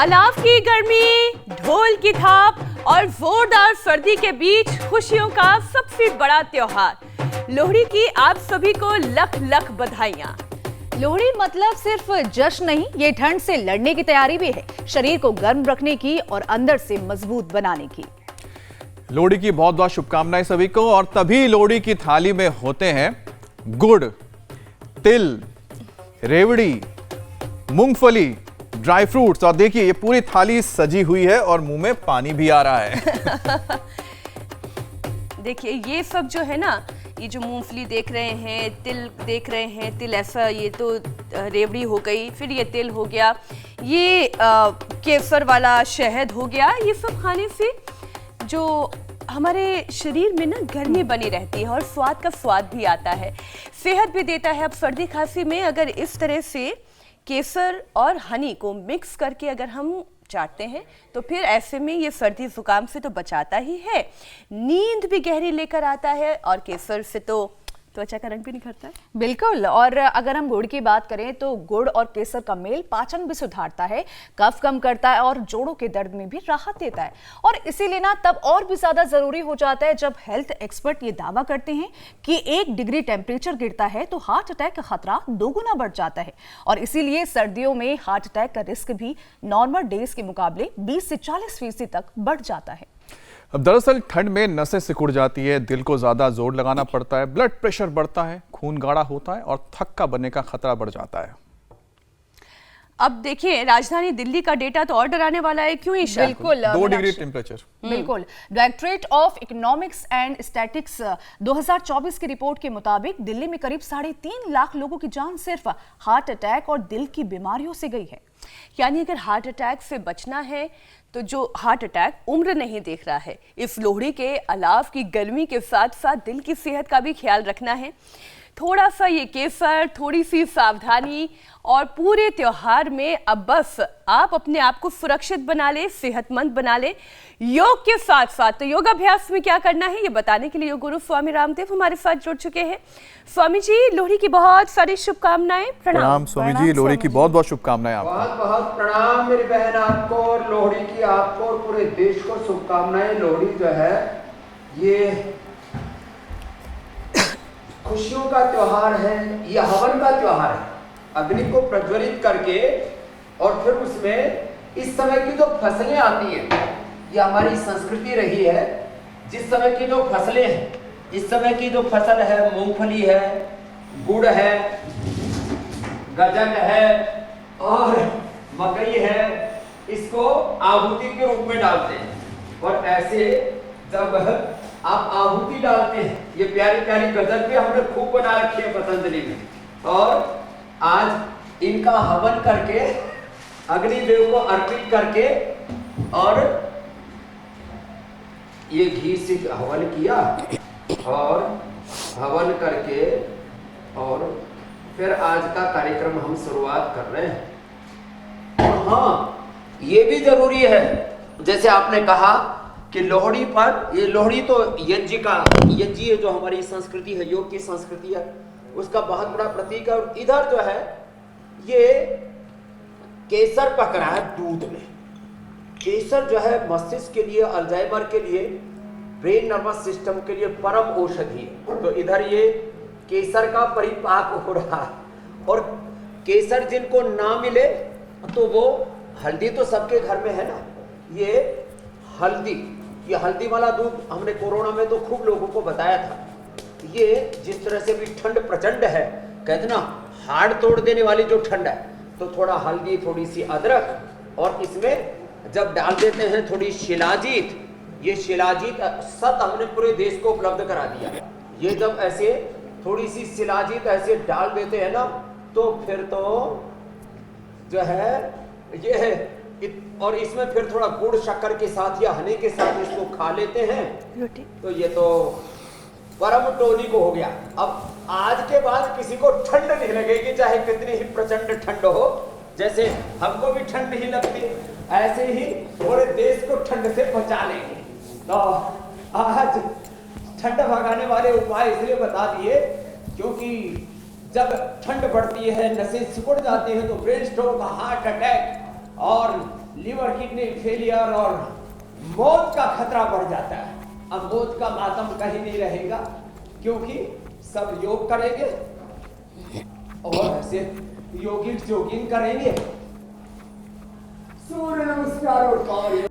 अलाव की गर्मी, ढोल की थाप और जोरदार सर्दी के बीच खुशियों का सबसे बड़ा त्योहार लोहड़ी की आप सभी को लख लख बधाइयां। लोहड़ी मतलब सिर्फ जश्न नहीं, ये ठंड से लड़ने की तैयारी भी है, शरीर को गर्म रखने की और अंदर से मजबूत बनाने की। लोहड़ी की बहुत बहुत शुभकामनाएं सभी को। और तभी लोहड़ी की थाली में होते हैं गुड़, तिल, रेवड़ी, मूंगफली, ड्राई फ्रूट्स। और देखिए ये पूरी थाली सजी हुई है और मुंह में पानी भी आ रहा है। देखिए ये सब जो है ना, ये जो मूंगफली देख रहे हैं, तिल देख रहे हैं, तिल ऐसा, ये तो रेवड़ी हो गई, फिर ये तिल हो गया, ये केसर वाला शहद हो गया। ये सब खाने से जो हमारे शरीर में ना गर्मी बनी रहती है और स्वाद का स्वाद भी आता है, सेहत भी देता है। अब सर्दी खांसी में अगर इस तरह से केसर और हनी को मिक्स करके अगर हम चाटते हैं तो फिर ऐसे में ये सर्दी जुकाम से तो बचाता ही है, नींद भी गहरी लेकर आता है और केसर से तो त्वचा का रंग भी निखरता है। बिल्कुल। और अगर हम गुड़ की बात करें तो गुड़ और केसर का मेल पाचन भी सुधारता है, कफ कम करता है और जोड़ों के दर्द में भी राहत देता है। और इसीलिए ना तब और भी ज्यादा जरूरी हो जाता है जब हेल्थ एक्सपर्ट ये दावा करते हैं कि 1 डिग्री टेम्परेचर गिरता है तो हार्ट अटैक का खतरा 2 गुना बढ़ जाता है। और इसीलिए सर्दियों में हार्ट अटैक का रिस्क भी नॉर्मल डेज के मुकाबले 20 से 40% तक बढ़ जाता है। अब दरअसल ठंड में नसें सिकुड़ जाती है, दिल को ज्यादा जोर लगाना पड़ता है, ब्लड प्रेशर बढ़ता है, खून गाढ़ा होता है और थक्का बनने का खतरा बढ़ जाता है। अब देखिए राजधानी दिल्ली का डेटा तो और डराने वाला है, क्यों ईशा? बिल्कुल 2 डिग्री टेम्परेचर। बिल्कुल। Directorate of economics and statistics 2024 की रिपोर्ट के मुताबिक दिल्ली में करीब 3.5 लाख लोगों की जान सिर्फ हार्ट अटैक और दिल की बीमारियों से गई है। यानी अगर हार्ट अटैक से बचना है तो जो हार्ट अटैक उम्र नहीं देख रहा है, इस लोहड़ी के अलाव की गर्मी के साथ साथ दिल की सेहत का भी ख्याल रखना है। थोड़ा सा ये केसर, थोड़ी सी सावधानी और पूरे त्योहार में अब बस आप अपने आप को सुरक्षित बना ले, सेहतमंद बना ले। योग के साथ साथ तो योगाभ्यास में क्या करना है ये बताने के लिए योग गुरु स्वामी रामदेव हमारे साथ जुड़ चुके हैं। स्वामी जी, लोहड़ी की बहुत सारी शुभकामनाएं। प्रणाम स्वामी जी, लोहड़ी की बहुत बहुत शुभकामनाएं आपको। बहुत बहुत प्रणाम मेरी बहन आपको, और लोहड़ी की आपको और पूरे देश को शुभकामनाएं। लोहड़ी जो है ये खुशियों का त्योहार है, ये हवन का त्योहार है। अग्नि को प्रज्वलित करके और फिर उसमें इस समय की जो फसलें आती हैं, ये हमारी संस्कृति रही है। जिस समय की जो फसलें हैं, इस समय की जो फसल है, मूंगफली है, गुड़ है, गजक है और मकई है, इसको आहुति के रूप में डालते हैं। और ऐसे जब आप आहुति डालते हैं, ये प्यारी प्यारी गजक भी हमने खूब बना रखी है पतंजलि में, और आज इनका हवन करके अग्निदेव को अर्पित करके और ये घी से हवन किया और हवन करके और फिर आज का कार्यक्रम हम शुरुआत कर रहे हैं। और हाँ, ये भी जरूरी है, जैसे आपने कहा कि लोहड़ी पर, ये लोहड़ी तो यज्ञ जो हमारी संस्कृति है, योग की संस्कृति है, उसका बहुत बड़ा प्रतीक है। और इधर जो है ये केसर पक रहा है दूध में। केसर जो है मस्तिष्क के लिए, अल्जाइमर के लिए, ब्रेन नर्वस सिस्टम के लिए परम औषधि है। तो इधर ये केसर का परिपाक हो रहा है। और केसर जिनको ना मिले तो वो हल्दी तो सबके घर में है ना, ये हल्दी वाला दूध हमने कोरोना में तो खूब लोगों को बताया था। ये जिस तरह से भी ठंड प्रचंड है, कहते ना हाड़ तोड़ देने वाली जो ठंड है, तो थोड़ा हल्दी, थोड़ी सी अदरक और इसमें जब डाल देते हैं थोड़ी शिलाजीत, ये शिलाजीत सत हमने पूरे देश को उपलब्ध करा दिया। ये जब ऐसे थोड़ी सी शिलाजीत ऐसे डाल देते हैं ना, तो फिर तो जो है ये है। और इसमें फिर थोड़ा गुड़ शक्कर के साथ या हनी के साथ इसको खा लेते हैं तो ये तो परम टोनिक हो गया। अब आज के बाद किसी को ठंड नहीं लगेगी, चाहे कितनी ही प्रचंड ठंड हो। जैसे हमको भी ठंड नहीं लगती, ऐसे ही पूरे देश को ठंड से बचा लेंगे। तो आज ठंड भगाने वाले उपाय इसलिए बता दिए क्योंकि जब ठंड बढ़ती है, नसें सिकुड़ जाती हैं, तो ब्रेन स्ट्रोक, हार्ट अटैक और लीवर किडनी फेलियर और मौत का खतरा बढ़ जाता है। अब मौत का मातम कहीं नहीं रहेगा, क्योंकि सब योग करेंगे और ऐसे योगिक जोगिंग करेंगे। सूर्य नमस्कार और पावर